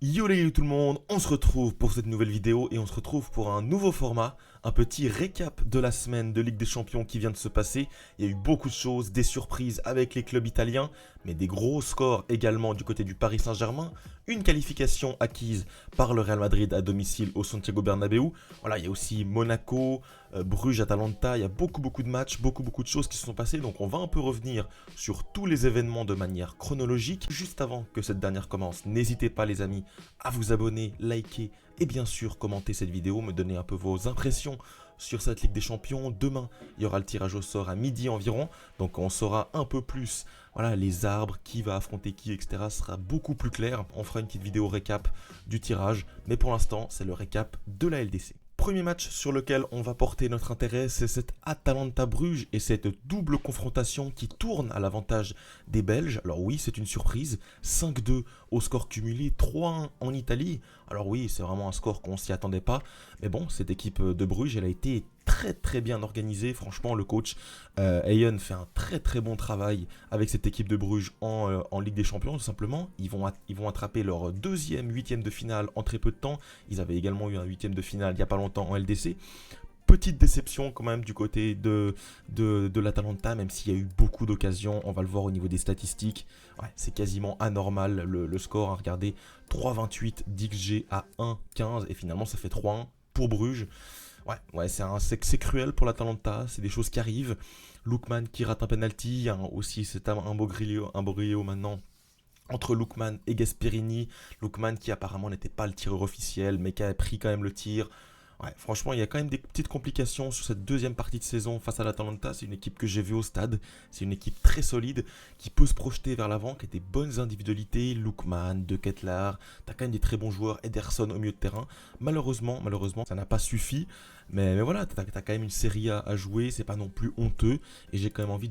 Yo les gars tout le monde, on se retrouve pour cette nouvelle vidéo et on se retrouve pour un nouveau format, un petit récap de la semaine de Ligue des Champions qui vient de se passer. Il y a eu beaucoup de choses, des surprises avec les clubs italiens, mais des gros scores également du côté du Paris Saint-Germain, une qualification acquise par le Real Madrid à domicile au Santiago Bernabéu. Voilà, il y a aussi Monaco, Bruges, Atalanta, il y a beaucoup de matchs, beaucoup de choses qui se sont passées, donc on va un peu revenir sur tous les événements de manière chronologique. Juste avant que cette dernière commence, n'hésitez pas les amis à vous abonner, liker et bien sûr commenter cette vidéo, me donner un peu vos impressions sur cette Ligue des Champions. Demain, il y aura le tirage au sort à midi environ, donc on saura un peu plus, voilà, les arbres, qui va affronter qui, etc. sera beaucoup plus clair. On fera une petite vidéo récap du tirage, mais pour l'instant, c'est le récap de la LDC. Premier match sur lequel on va porter notre intérêt, c'est cette Atalanta-Bruges et cette double confrontation qui tourne à l'avantage des Belges. Alors oui, c'est une surprise, 5-2 au score cumulé, 3-1 en Italie. Alors oui, c'est vraiment un score qu'on s'y attendait pas, mais bon, cette équipe de Bruges, elle a été très bien organisée. Franchement, le coach Ayen fait un très bon travail avec cette équipe de Bruges en Ligue des Champions, tout simplement. Ils vont attraper leur deuxième huitième de finale en très peu de temps. Ils avaient également eu un huitième de finale il n'y a pas longtemps en LDC. Petite déception quand même du côté de l'Atalanta, même s'il y a eu beaucoup d'occasions, on va le voir au niveau des statistiques. Ouais, c'est quasiment anormal le score, hein. Regardez, 3,28 d'XG à 1,15 et finalement ça fait 3-1 pour Bruges. Ouais, c'est cruel pour l'Atalanta, c'est des choses qui arrivent. Lookman qui rate un penalty, hein, aussi c'est un Boglio maintenant entre Lookman et Gasperini. Lookman qui apparemment n'était pas le tireur officiel, mais qui a pris quand même le tir. Ouais, franchement, il y a quand même des petites complications sur cette deuxième partie de saison face à l'Atalanta. C'est une équipe que j'ai vue au stade. C'est une équipe très solide qui peut se projeter vers l'avant, qui a des bonnes individualités. Lookman, De Ketelaere, t'as quand même des très bons joueurs. Ederson au milieu de terrain. Malheureusement, ça n'a pas suffi. Mais voilà, t'as quand même une série A à jouer. C'est pas non plus honteux. Et j'ai quand même envie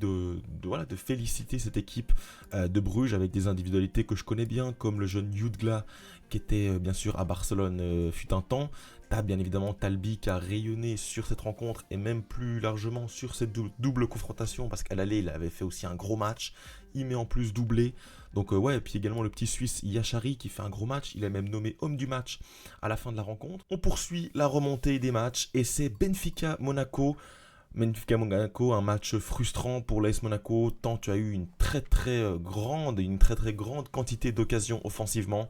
voilà, de féliciter cette équipe de Bruges avec des individualités que je connais bien, comme le jeune Jutgla qui était bien sûr à Barcelone fut un temps. T'as bien évidemment Talbi qui a rayonné sur cette rencontre et même plus largement sur cette double confrontation parce qu'à l'aller il avait fait aussi un gros match, il met en plus doublé. Donc ouais, et puis également le petit Suisse Yachari qui fait un gros match, il est même nommé homme du match à la fin de la rencontre. On poursuit la remontée des matchs et c'est Benfica-Monaco. Benfica-Monaco, un match frustrant pour l'AS Monaco, tant tu as eu une très grande quantité d'occasions offensivement.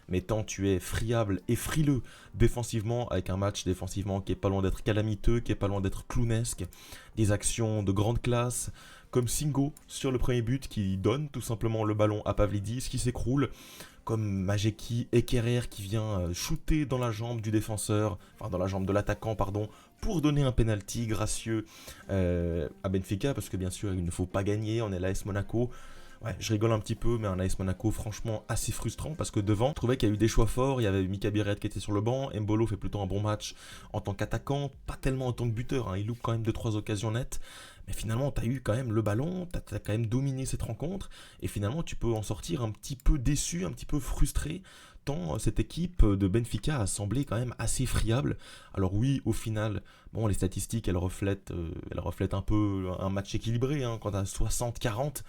Mais tant tu es friable et frileux défensivement, avec un match défensivement qui est pas loin d'être calamiteux, qui est pas loin d'être clownesque, des actions de grande classe, comme Singo sur le premier but qui donne tout simplement le ballon à Pavlidis qui s'écroule, comme Majeki et Kerrer qui vient shooter dans la jambe du défenseur, enfin dans la jambe de l'attaquant, pardon, pour donner un penalty gracieux à Benfica, parce que bien sûr il ne faut pas gagner, on est l'AS Monaco. Ouais, je rigole un petit peu, mais un AS Monaco franchement assez frustrant parce que devant, je trouvais qu'il y a eu des choix forts. Il y avait Mika Biret qui était sur le banc, Mbolo fait plutôt un bon match en tant qu'attaquant, pas tellement en tant que buteur, hein. Il loupe quand même 2-3 occasions nettes. Mais finalement, tu as eu quand même le ballon, tu as quand même dominé cette rencontre. Et finalement, tu peux en sortir un petit peu déçu, un petit peu frustré, tant cette équipe de Benfica a semblé quand même assez friable. Alors oui, au final, bon, les statistiques, elles reflètent un peu un match équilibré, hein, quand tu as 60-40.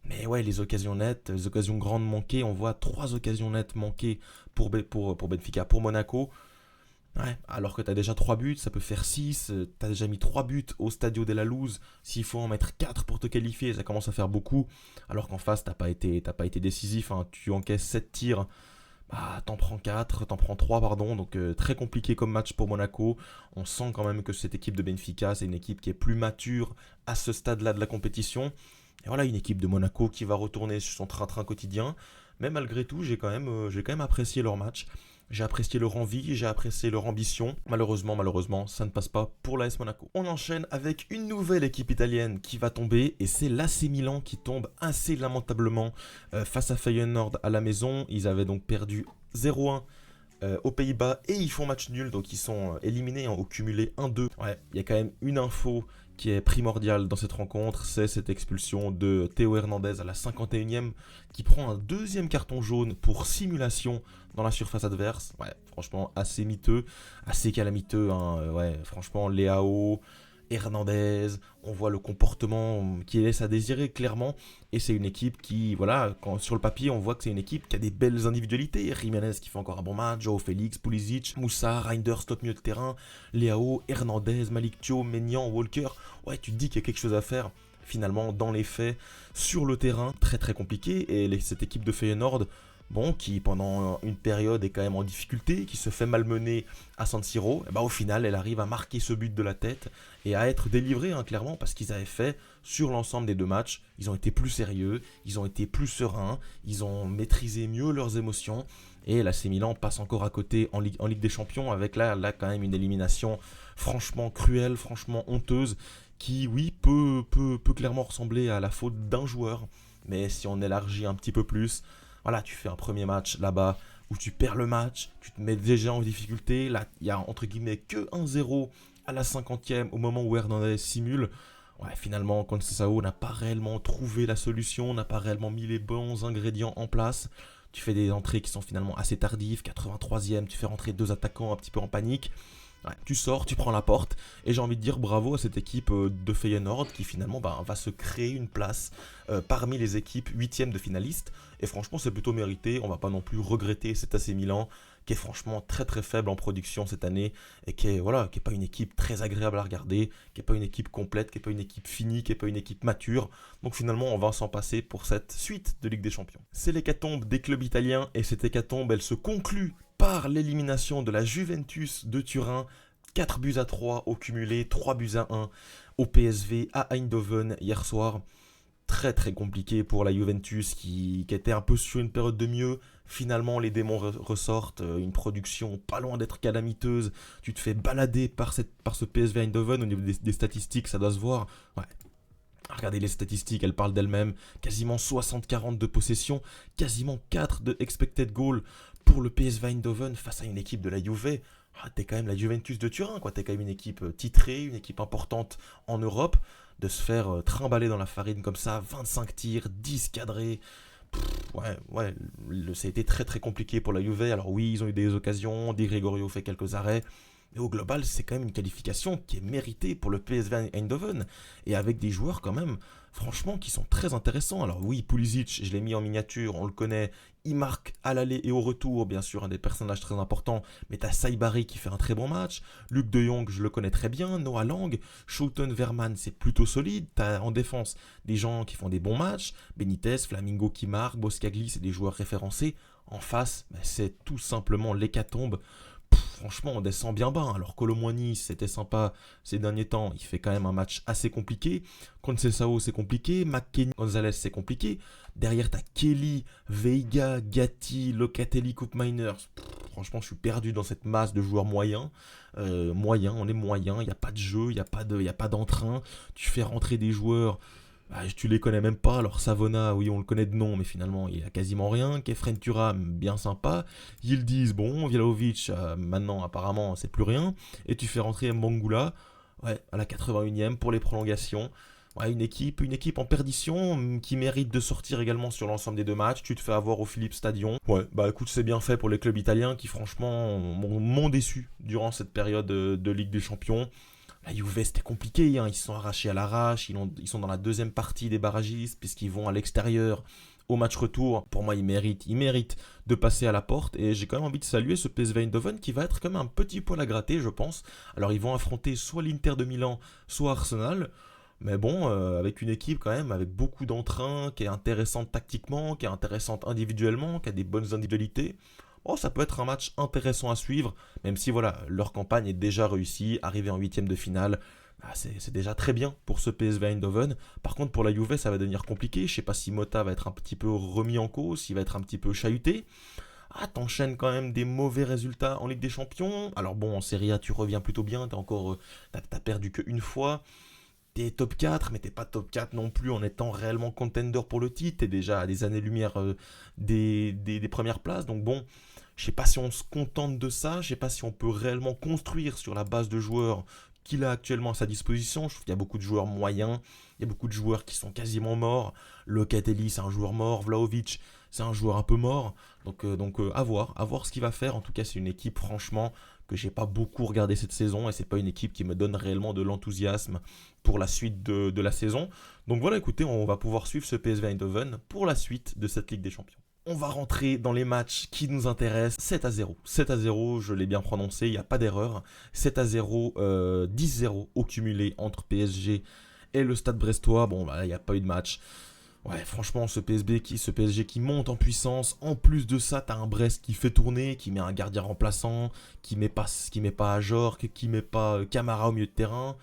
Mais ouais, les occasions nettes, les occasions grandes manquées, on voit 3 occasions nettes manquées pour Benfica, pour Monaco. Ouais, alors que tu as déjà 3 buts, ça peut faire 6. Tu as déjà mis 3 buts au Stadio de la Luz. S'il faut en mettre 4 pour te qualifier, ça commence à faire beaucoup. Alors qu'en face, t'as pas été décisif, hein. Tu encaisses 7 tirs, bah, t'en prends 3, pardon. Donc très compliqué comme match pour Monaco. On sent quand même que cette équipe de Benfica, c'est une équipe qui est plus mature à ce stade-là de la compétition. Et voilà, une équipe de Monaco qui va retourner sur son train-train quotidien. Mais malgré tout, j'ai quand même apprécié leur match. J'ai apprécié leur envie, j'ai apprécié leur ambition. Malheureusement, ça ne passe pas pour l'AS Monaco. On enchaîne avec une nouvelle équipe italienne qui va tomber. Et c'est l'AC Milan qui tombe assez lamentablement face à Feyenoord à la maison. Ils avaient donc perdu 0-1 aux Pays-Bas et ils font match nul. Donc ils sont éliminés au cumulé 1-2. Ouais, il y a quand même une info qui est primordial dans cette rencontre, c'est cette expulsion de Théo Hernandez à la 51e qui prend un deuxième carton jaune pour simulation dans la surface adverse. Ouais, franchement assez miteux, assez calamiteux, hein. Ouais, franchement Léao Hernandez, on voit le comportement qui laisse à désirer clairement. Et c'est une équipe qui, voilà, quand sur le papier, on voit que c'est une équipe qui a des belles individualités. Jiménez qui fait encore un bon match, Joao Félix, Pulisic, Moussa, Reinders, top milieu de terrain, Leao, Hernandez, Malik Thio, Maignan, Walker. Ouais, tu te dis qu'il y a quelque chose à faire. Finalement, dans les faits, sur le terrain, très très compliqué. Et cette équipe de Feyenoord, bon, qui pendant une période est quand même en difficulté, qui se fait malmener à San Siro, et bah, au final, elle arrive à marquer ce but de la tête et à être délivrée, hein, clairement, parce qu'ils avaient fait, sur l'ensemble des deux matchs, ils ont été plus sérieux, ils ont été plus sereins, ils ont maîtrisé mieux leurs émotions, et l'AC Milan passe encore à côté en Ligue des Champions, avec là quand même une élimination franchement cruelle, franchement honteuse, qui, oui, peut clairement ressembler à la faute d'un joueur, mais si on élargit un petit peu plus, voilà, tu fais un premier match là-bas où tu perds le match, tu te mets déjà en difficulté. Là, il y a entre guillemets que 1-0 à la 50e au moment où Hernandez simule. Ouais, finalement, Conceição n'a pas réellement trouvé la solution, n'a pas réellement mis les bons ingrédients en place. Tu fais des entrées qui sont finalement assez tardives. 83e, tu fais rentrer deux attaquants un petit peu en panique. Ouais, tu sors, tu prends la porte, et j'ai envie de dire bravo à cette équipe de Feyenoord qui finalement va se créer une place parmi les équipes 8e de finalistes. Et franchement, c'est plutôt mérité. On va pas non plus regretter cet AC Milan qui est franchement très très faible en production cette année et qui est, voilà, qui est pas une équipe très agréable à regarder, qui est pas une équipe complète, qui est pas une équipe finie, qui est pas une équipe mature. Donc finalement, on va s'en passer pour cette suite de Ligue des Champions. C'est l'hécatombe des clubs italiens et cette hécatombe, elle se conclut par l'élimination de la Juventus de Turin, 4 buts à 3 au cumulé, 3 buts à 1 au PSV à Eindhoven hier soir. Très très compliqué pour la Juventus qui était un peu sur une période de mieux. Finalement, les démons ressortent, une production pas loin d'être calamiteuse. Tu te fais balader par ce PSV Eindhoven. Au niveau des statistiques, ça doit se voir. Ouais. Regardez les statistiques, elles parlent d'elles-mêmes. Quasiment 60-40 de possession, quasiment 4 de expected goal pour le PSV Eindhoven face à une équipe de la Juve. Ah, t'es quand même la Juventus de Turin, quoi. T'es quand même une équipe titrée, une équipe importante en Europe. De se faire trimballer dans la farine comme ça, 25 tirs, 10 cadrés. Ouais, ça a été très très compliqué pour la Juve. Alors oui, ils ont eu des occasions, Di Gregorio fait quelques arrêts. Mais au global, c'est quand même une qualification qui est méritée pour le PSV Eindhoven. Et avec des joueurs quand même, franchement, qui sont très intéressants. Alors oui, Pulisic, je l'ai mis en miniature, on le connaît. Il marque à l'aller et au retour, bien sûr, un des personnages très importants. Mais t'as Saibari qui fait un très bon match. Luc de Jong, je le connais très bien. Noah Lang, Schouten, Verman, c'est plutôt solide. T'as en défense des gens qui font des bons matchs. Benitez, Flamingo qui marque, Boskagli, c'est des joueurs référencés. En face, c'est tout simplement l'hécatombe. Franchement, on descend bien bas. Alors Colomboigny, c'était sympa ces derniers temps. Il fait quand même un match assez compliqué. Conceição, c'est compliqué. McKennie, Gonzalez, c'est compliqué. Derrière, t'as Kelly, Veiga, Gatti, Locatelli, Koopmeiners. Franchement, je suis perdu dans cette masse de joueurs moyens. On est moyen. Il n'y a pas de jeu, il n'y a pas d'entrain. Tu fais rentrer des joueurs. Bah, tu les connais même pas. Alors Savona, oui, on le connaît de nom, mais finalement, il a quasiment rien. Kefren Turam, bien sympa. Yildiz, bon. Vlahovic, maintenant, apparemment, c'est plus rien. Et tu fais rentrer Mbangula, ouais, à la 81e pour les prolongations. Ouais, une équipe en perdition qui mérite de sortir également sur l'ensemble des deux matchs. Tu te fais avoir au Philips Stadion. Ouais, bah écoute, c'est bien fait pour les clubs italiens qui, franchement, m'ont déçu durant cette période de Ligue des Champions. La Juve, c'était compliqué, hein. Ils se sont arrachés à l'arrache, ils sont dans la deuxième partie des barragistes, puisqu'ils vont à l'extérieur au match retour. Pour moi, ils méritent de passer à la porte, et j'ai quand même envie de saluer ce PSV Eindhoven qui va être comme un petit poil à gratter, je pense. Alors, ils vont affronter soit l'Inter de Milan, soit Arsenal, mais bon, avec une équipe quand même, avec beaucoup d'entrain, qui est intéressante tactiquement, qui est intéressante individuellement, qui a des bonnes individualités. Oh, ça peut être un match intéressant à suivre, même si voilà, leur campagne est déjà réussie, arriver en huitième de finale, bah, c'est déjà très bien pour ce PSV Eindhoven. Par contre, pour la Juve, ça va devenir compliqué. Je ne sais pas si Motta va être un petit peu remis en cause, s'il va être un petit peu chahuté. Ah, t'enchaînes quand même des mauvais résultats en Ligue des Champions. Alors bon, en Serie A, tu reviens plutôt bien, t'as perdu qu'une fois. T'es top 4, mais t'es pas top 4 non plus en étant réellement contender pour le titre. T'es déjà à des années-lumière des premières places. Donc bon, je sais pas si on se contente de ça. Je sais pas si on peut réellement construire sur la base de joueurs qu'il a actuellement à sa disposition. Je trouve qu'il y a beaucoup de joueurs moyens. Il y a beaucoup de joueurs qui sont quasiment morts. Locatelli, c'est un joueur mort. Vlahovic, c'est un joueur un peu mort. Donc à voir ce qu'il va faire. En tout cas, c'est une équipe, franchement, que j'ai pas beaucoup regardé cette saison. Et c'est pas une équipe qui me donne réellement de l'enthousiasme pour la suite de la saison. Donc voilà, écoutez, on va pouvoir suivre ce PSV Eindhoven pour la suite de cette Ligue des Champions. On va rentrer dans les matchs qui nous intéressent. 7-0. 7-0, je l'ai bien prononcé, il n'y a pas d'erreur. 7-0, 10-0 au cumulé entre PSG et le Stade Brestois. Bon, bah, il n'y a pas eu de match. Ouais, franchement, ce PSG qui monte en puissance. En plus de ça, t'as un Brest qui fait tourner, qui met un gardien remplaçant, qui met pas Ajor, qui met pas Camara au milieu de terrain.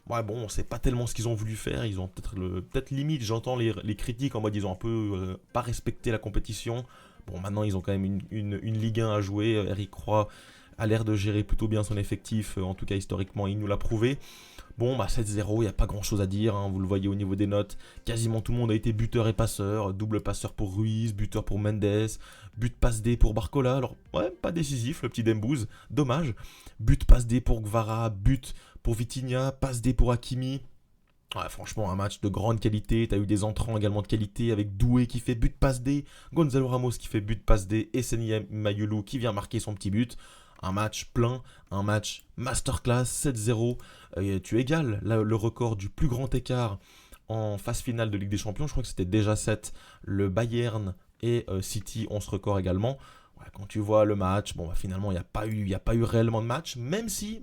Ouais, bon, on sait pas tellement ce qu'ils ont voulu faire. Ils ont peut-être limite, j'entends les critiques en mode ils ont un peu pas respecté la compétition. Bon, maintenant ils ont quand même une Ligue 1 à jouer. Eric Roy a l'air de gérer plutôt bien son effectif. En tout cas, historiquement, il nous l'a prouvé. Bon, bah 7-0, il n'y a pas grand chose à dire, hein, vous le voyez au niveau des notes. Quasiment tout le monde a été buteur et passeur. Double passeur pour Ruiz, buteur pour Mendes, but passe D pour Barcola. Alors, ouais, pas décisif, le petit Dembouz, dommage. But passe D pour Gvara, but pour Vitinha, passe D pour Hakimi. Ouais, franchement, un match de grande qualité. T'as eu des entrants également de qualité avec Doué qui fait but passe D, Gonzalo Ramos qui fait but passe D et Seny Mayulu qui vient marquer son petit but. Un match plein, un match masterclass, 7-0. Tu égales le record du plus grand écart en phase finale de Ligue des Champions. Je crois que c'était déjà 7. Le Bayern et City ont ce record également. Ouais, quand tu vois le match, bon, bah, finalement, il n'y a pas eu réellement de match, même si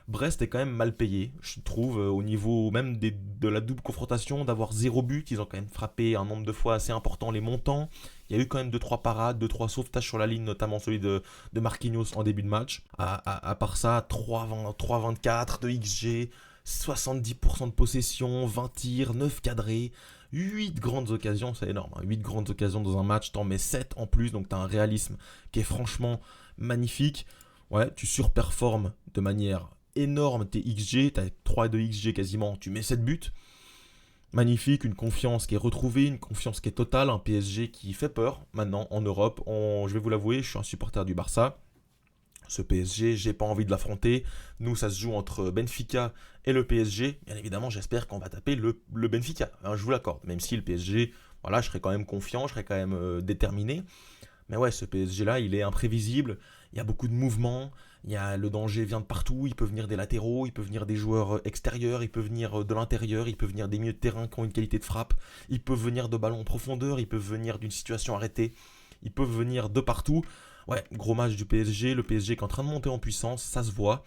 Brest est quand même mal payé, je trouve, au niveau même de la double confrontation, d'avoir 0 but. Ils ont quand même frappé un nombre de fois assez important les montants. Il y a eu quand même 2-3 parades, 2-3 sauvetages sur la ligne, notamment celui de Marquinhos en début de match. À part ça, 3-24 de XG, 70% de possession, 20 tirs, 9 cadrés, 8 grandes occasions, c'est énorme. 8 grandes occasions dans un match, t'en mets 7 en plus, donc t'as un réalisme qui est franchement magnifique. Ouais, tu surperformes de manière énorme tes XG, t'as 3 de XG quasiment, tu mets 7 buts. Magnifique, une confiance qui est retrouvée, une confiance qui est totale, un PSG qui fait peur maintenant en Europe. Je vais vous l'avouer, je suis un supporter du Barça. Ce PSG, j'ai pas envie de l'affronter. Nous, ça se joue entre Benfica et le PSG. Bien évidemment, j'espère qu'on va taper le Benfica. Hein, je vous l'accorde. Même si le PSG, voilà, je serais quand même confiant, je serais quand même déterminé. Mais ouais, ce PSG-là, il est imprévisible. Il y a beaucoup de mouvements. Le danger vient de partout. Il peut venir des latéraux, il peut venir des joueurs extérieurs, il peut venir de l'intérieur, il peut venir des milieux de terrain qui ont une qualité de frappe, il peut venir de ballons en profondeur, il peut venir d'une situation arrêtée, il peut venir de partout. Ouais, gros match du PSG. Le PSG qui est en train de monter en puissance, ça se voit.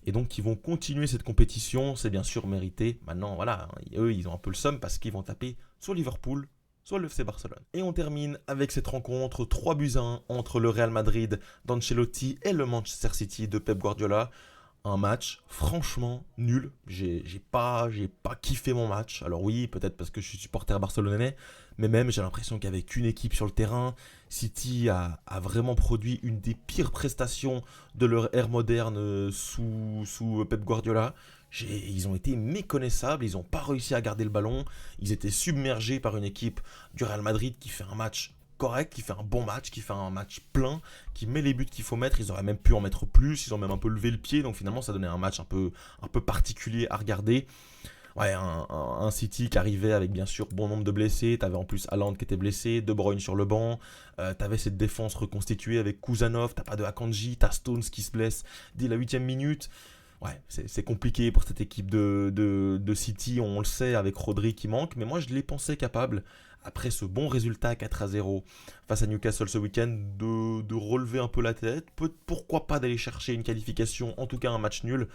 Et donc, ils vont continuer cette compétition. C'est bien sûr mérité. Maintenant, voilà, eux, ils ont un peu le seum parce qu'ils vont taper soit Liverpool, soit le FC Barcelone. Et on termine avec cette rencontre 3-1 entre le Real Madrid d'Ancelotti et le Manchester City de Pep Guardiola. Un match franchement nul. J'ai pas kiffé mon match. Alors oui, peut-être parce que je suis supporter barcelonais, mais même j'ai l'impression qu'il n'y avait qu'une équipe sur le terrain. City a vraiment produit une des pires prestations de leur ère moderne sous Pep Guardiola. Ils ont été méconnaissables, ils n'ont pas réussi à garder le ballon, ils étaient submergés par une équipe du Real Madrid qui fait un match correct, qui fait un bon match, qui fait un match plein, qui met les buts qu'il faut mettre. Ils auraient même pu en mettre plus, ils ont même un peu levé le pied, donc finalement ça donnait un match un peu particulier à regarder. Ouais, un City qui arrivait avec bien sûr bon nombre de blessés. T'avais en plus Haaland qui était blessé, De Bruyne sur le banc. T'avais cette défense reconstituée avec Kuzanov. T'as pas de Akanji, t'as Stones qui se blesse dès la 8ème minute. Ouais, c'est compliqué pour cette équipe de City, on le sait, avec Rodri qui manque. Mais moi, je les pensais capables, après ce bon résultat 4-0 face à Newcastle ce week-end, de relever un peu la tête. Pourquoi pas d'aller chercher une qualification, en tout cas un match nul.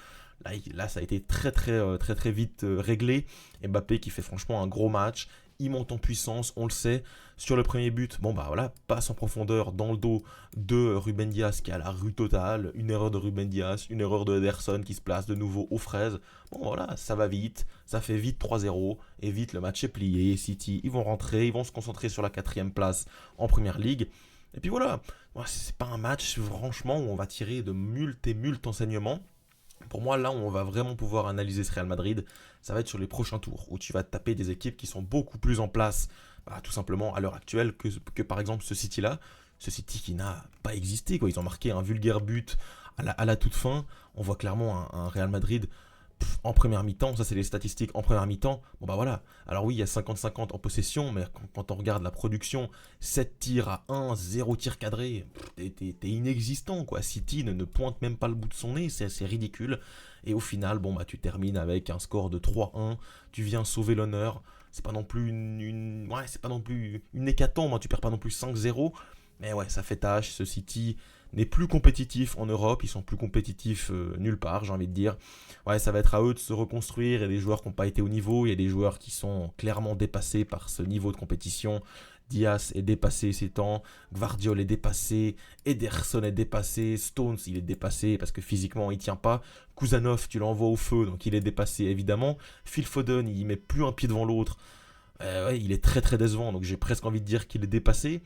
Là, ça a été très vite réglé. Mbappé qui fait franchement un gros match. Il monte en puissance, on le sait. Sur le premier but, bon bah voilà, passe en profondeur dans le dos de Ruben Dias qui a la rue totale. Une erreur de Ruben Dias, une erreur de Ederson qui se place de nouveau aux fraises. Bon voilà, ça va vite, ça fait vite 3-0 et vite le match est plié. City, ils vont rentrer, ils vont se concentrer sur la 4ème place en Première Ligue. Et puis voilà, c'est pas un match franchement où on va tirer de multes enseignements. Pour moi, là où on va vraiment pouvoir analyser ce Real Madrid, ça va être sur les prochains tours, où tu vas te taper des équipes qui sont beaucoup plus en place, tout simplement à l'heure actuelle, que par exemple ce City-là. Ce City qui n'a pas existé, quoi. Ils ont marqué un vulgaire but à la toute fin. On voit clairement un Real Madrid En première mi-temps, ça c'est les statistiques, en première mi-temps, bon bah voilà. Alors oui, il y a 50-50 en possession, mais quand on regarde la production, 7 tirs à 1, 0 tir cadré, t'es inexistant quoi. City ne pointe même pas le bout de son nez, c'est ridicule. Et au final, bon bah tu termines avec un score de 3-1, tu viens sauver l'honneur. C'est pas non plus ouais, c'est pas non plus une hécatombe, hein, tu perds pas non plus 5-0. Mais ouais, ça fait tâche, ce City n'est plus compétitif en Europe, ils sont plus compétitifs nulle part, j'ai envie de dire. Ouais, ça va être à eux de se reconstruire, il y a des joueurs qui n'ont pas été au niveau, il y a des joueurs qui sont clairement dépassés par ce niveau de compétition. Diaz est dépassé ces temps, Gvardiol est dépassé, Ederson est dépassé, Stones il est dépassé parce que physiquement il tient pas, Kuzanov tu l'envoies au feu donc il est dépassé évidemment, Phil Foden il met plus un pied devant l'autre. Ouais, il est très très décevant, donc j'ai presque envie de dire qu'il est dépassé.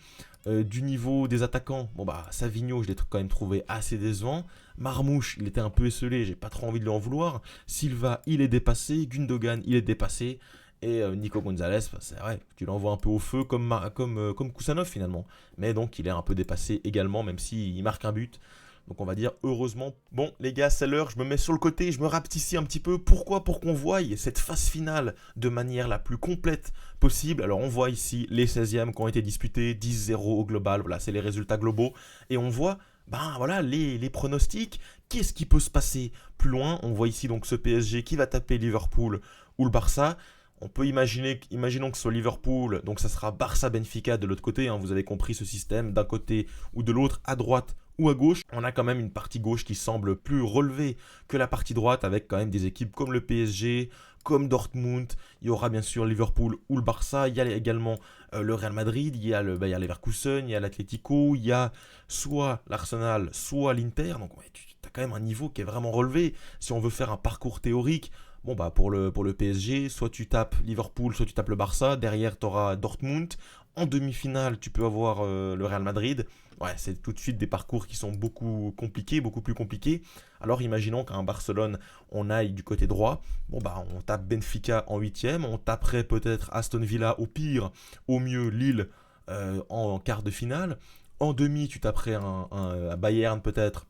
Du niveau des attaquants, bon bah Savigno, je l'ai quand même trouvé assez décevant. Marmouche, il était un peu esselé, j'ai pas trop envie de lui en vouloir. Silva, il est dépassé. Gundogan, il est dépassé. Et Nico Gonzalez, bah, c'est vrai, tu l'envoies un peu au feu comme Kusanov finalement. Mais donc il est un peu dépassé également, même s'il marque un but. Donc on va dire heureusement. Bon les gars, c'est l'heure, je me mets sur le côté, je me rapetissis un petit peu. Pourquoi? Pour qu'on voie cette phase finale de manière la plus complète possible. Alors on voit ici les 16e qui ont été disputés, 10-0 au global, voilà, c'est les résultats globaux. Et on voit, ben voilà, les pronostics. Qu'est-ce qui peut se passer plus loin? On voit ici donc ce PSG qui va taper Liverpool ou le Barça. On peut imaginons que ce soit Liverpool, donc ça sera Barça-Benfica de l'autre côté, hein, vous avez compris ce système, d'un côté ou de l'autre, à droite ou à gauche. On a quand même une partie gauche qui semble plus relevée que la partie droite, avec quand même des équipes comme le PSG, comme Dortmund. Il y aura bien sûr Liverpool ou le Barça, il y a également le Real Madrid, il y a le Bayer Leverkusen, il y a l'Atlético, il y a soit l'Arsenal, soit l'Inter. Donc ouais, tu as quand même un niveau qui est vraiment relevé. Si on veut faire un parcours théorique, bon bah pour le PSG, soit tu tapes Liverpool, soit tu tapes le Barça. Derrière, tu auras Dortmund. En demi-finale, tu peux avoir le Real Madrid. Ouais, c'est tout de suite des parcours qui sont beaucoup compliqués, beaucoup plus compliqués. Alors imaginons qu'à un Barcelone, on aille du côté droit. Bon bah on tape Benfica en 8e, on taperait peut-être Aston Villa au pire, au mieux Lille en quart de finale. En demi, tu taperais un Bayern peut-être,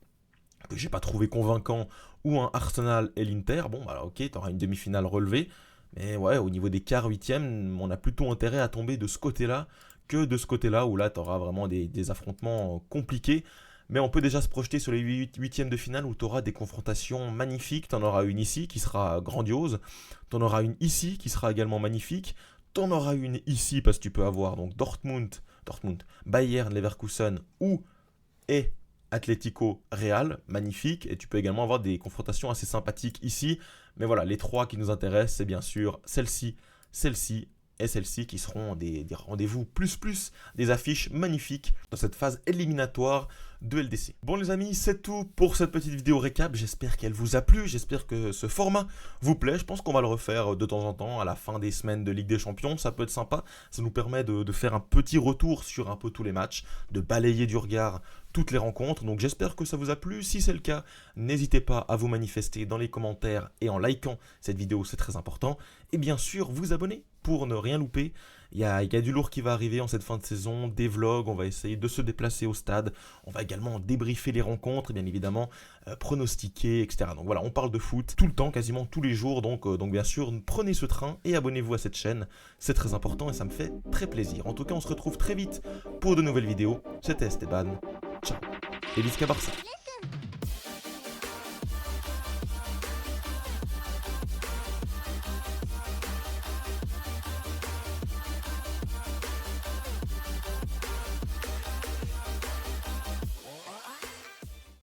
que j'ai pas trouvé convaincant, ou un Arsenal et l'Inter. Bon bah ok, tu auras une demi-finale relevée. Mais ouais, au niveau des quarts, huitièmes, on a plutôt intérêt à tomber de ce côté-là que de ce côté-là, où là, tu auras vraiment des affrontements compliqués. Mais on peut déjà se projeter sur les huitièmes de finale où tu auras des confrontations magnifiques. Tu en auras une ici qui sera grandiose. Tu en auras une ici qui sera également magnifique. Tu en auras une ici parce que tu peux avoir donc Dortmund, Bayern, Leverkusen ou et Atlético Real, magnifique. Et tu peux également avoir des confrontations assez sympathiques ici. Mais voilà, les trois qui nous intéressent, c'est bien sûr celle-ci, celle-ci et celle-ci qui seront des rendez-vous plus, des affiches magnifiques dans cette phase éliminatoire de LDC. Bon les amis, c'est tout pour cette petite vidéo récap. J'espère qu'elle vous a plu, j'espère que ce format vous plaît. Je pense qu'on va le refaire de temps en temps à la fin des semaines de Ligue des Champions. Ça peut être sympa, ça nous permet de faire un petit retour sur un peu tous les matchs, de balayer du regard toutes les rencontres. Donc j'espère que ça vous a plu. Si c'est le cas, n'hésitez pas à vous manifester dans les commentaires et en likant cette vidéo, c'est très important. Et bien sûr, vous abonner pour ne rien louper. Il y a du lourd qui va arriver en cette fin de saison, des vlogs, on va essayer de se déplacer au stade, on va également débriefer les rencontres, bien évidemment, pronostiquer, etc. Donc voilà, on parle de foot tout le temps, quasiment tous les jours, donc bien sûr, prenez ce train et abonnez-vous à cette chaîne, c'est très important et ça me fait très plaisir. En tout cas, on se retrouve très vite pour de nouvelles vidéos. C'était Esteban, ciao, et Visca Barça.